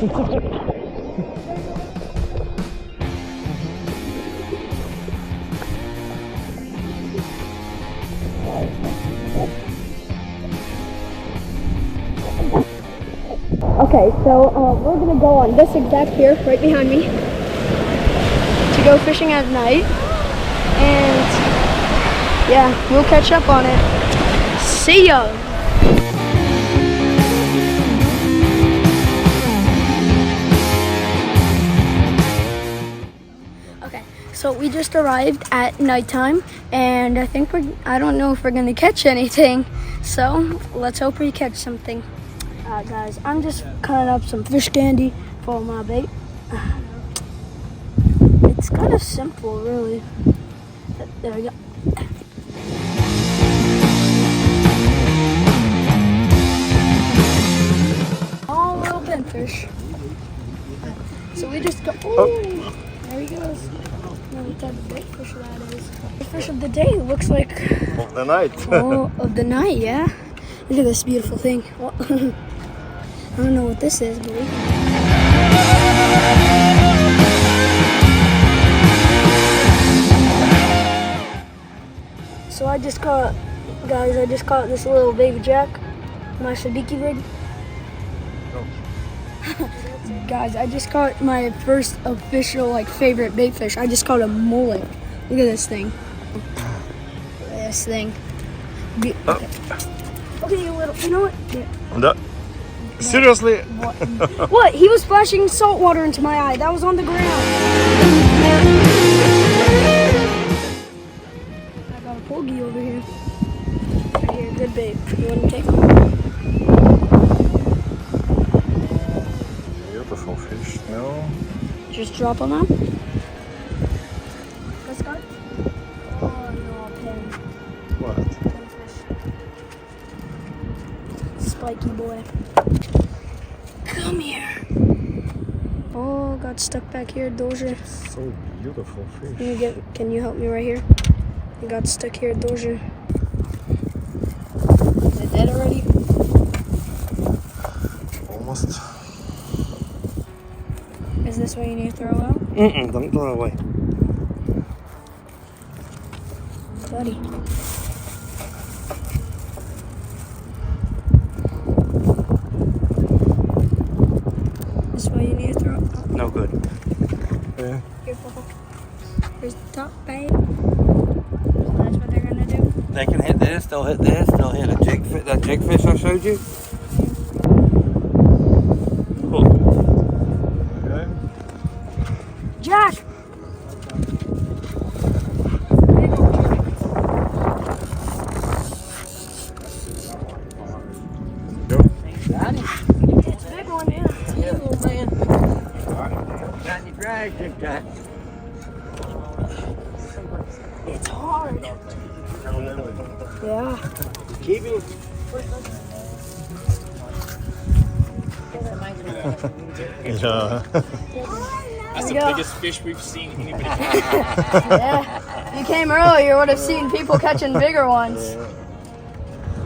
Okay, so we're gonna go on this exact pier right behind me to go fishing at night, and yeah, we'll catch up on it. See ya! Okay, so we just arrived at nighttime, and I don't know if we're gonna catch anything, so let's hope we catch something. Guys, I'm just cutting up some fish candy for my bait. It's kind of simple, really. There we go. All little pinfish. So we just go. Ooh, there he goes. Now what type of bait fish that is. The fish of the day looks like. Of the night. Oh, of the night, yeah. Look at this beautiful thing. Well, I don't know what this is, but so I just caught this little baby jack, my sabiki rig. Guys, I just caught my first official favorite bait fish. I just caught a mullet. Look at this thing. This thing. Okay, you know what? Yeah. Seriously? What? He was splashing salt water into my eye. That was on the ground. I got a pogie over here. Right here, good bait. You want to take him? Beautiful fish, no? Just drop him out. Let's go. Oh no, pin. What? Pinfish. Spiky boy. Come here. Oh, got stuck back here, Doja. So beautiful fish. Can you help me right here? I got stuck here, Doja. Is it dead already? Almost. Is this what you need to throw out? Don't throw away. Buddy. This way you need to throw it. No good. Yeah. Here, Papa. Here's the top, babe. That's what they're gonna do. They can hit this, they'll hit this, they'll hit that jigfish I showed you. Cool. Okay. Jack! Go. It's a big one, yeah. Yeah, little man. Got any drag this time? It's hard. Yeah. Keep him. Yeah. That's the biggest fish we've seen anybody catch. Yeah. You came earlier, you would have seen people catching bigger ones.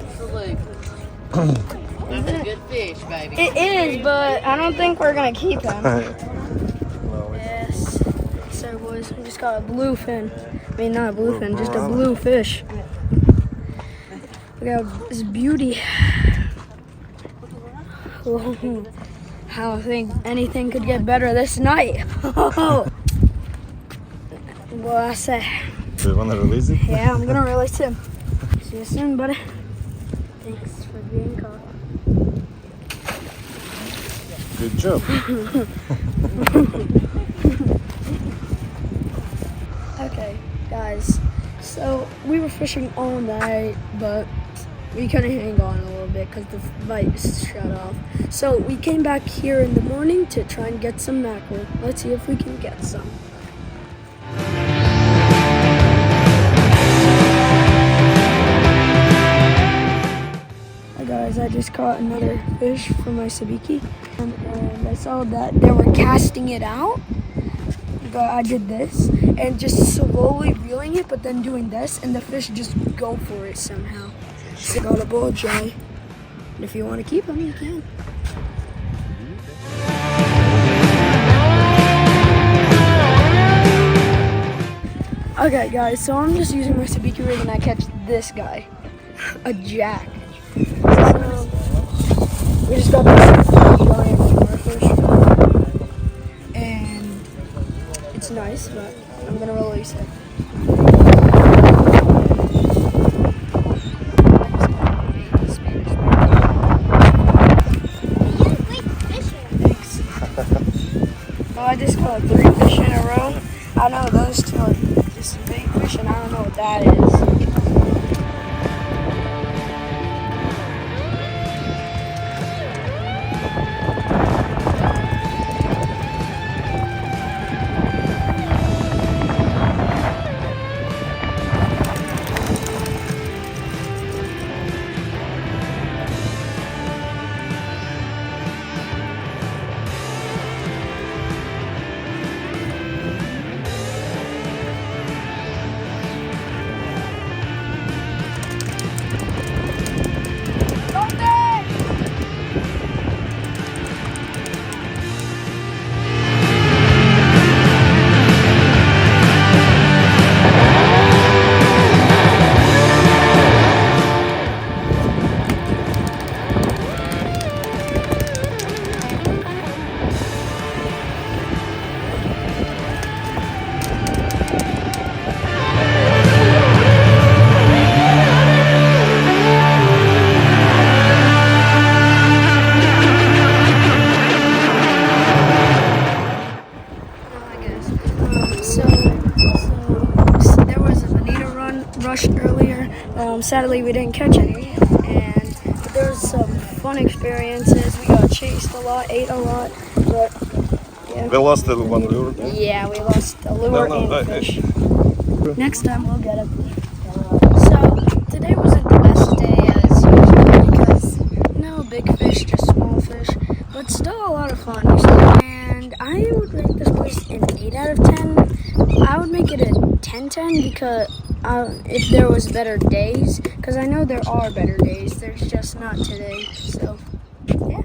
Absolutely. That's a good fish, baby. It is, but I don't think we're gonna keep him. Well, Yes. So boys, we just got a bluefin. I mean, not a bluefin, just a blue fish. Look at this beauty. Whoa. I don't think anything could get better this night. What I say? do you want to release it? Yeah, I'm gonna release him. See you soon, buddy. Thanks for being caught. Good job. Okay, guys. So we were fishing all night, but we couldn't hang on a little bit because the lights shut off. So we came back here in the morning to try and get some mackerel. Let's see if we can get some. Hi guys, I just caught another fish for my sabiki, and I saw that they were casting it out. But I did this and just slowly reeling it, but then doing this, and the fish just go for it somehow. So I got a bull jay. And if you want to keep him, you can. Okay, guys, so I'm just using my sabiki rig and I catch this guy, a jack. So, we just got this giant fish, and it's nice, but I'm gonna release it. Thanks. Well, I just caught 3 fish in a row. I know those 2 are just big fish, and I don't know what that is. So there was a bonita rush earlier. Sadly, we didn't catch any, and there was some fun experiences. We got chased a lot, ate a lot, but yeah. We lost the one lure. Yeah, we lost a lure No, and a hey. fish. Next time we'll get it. So today wasn't the best day as usual because no big fish, just small fish, but still a lot of fun. And I would rate this place an 8 out of 10. I would make it a 10/10 because if there was better days, because I know there are better days. There's just not today. So yeah.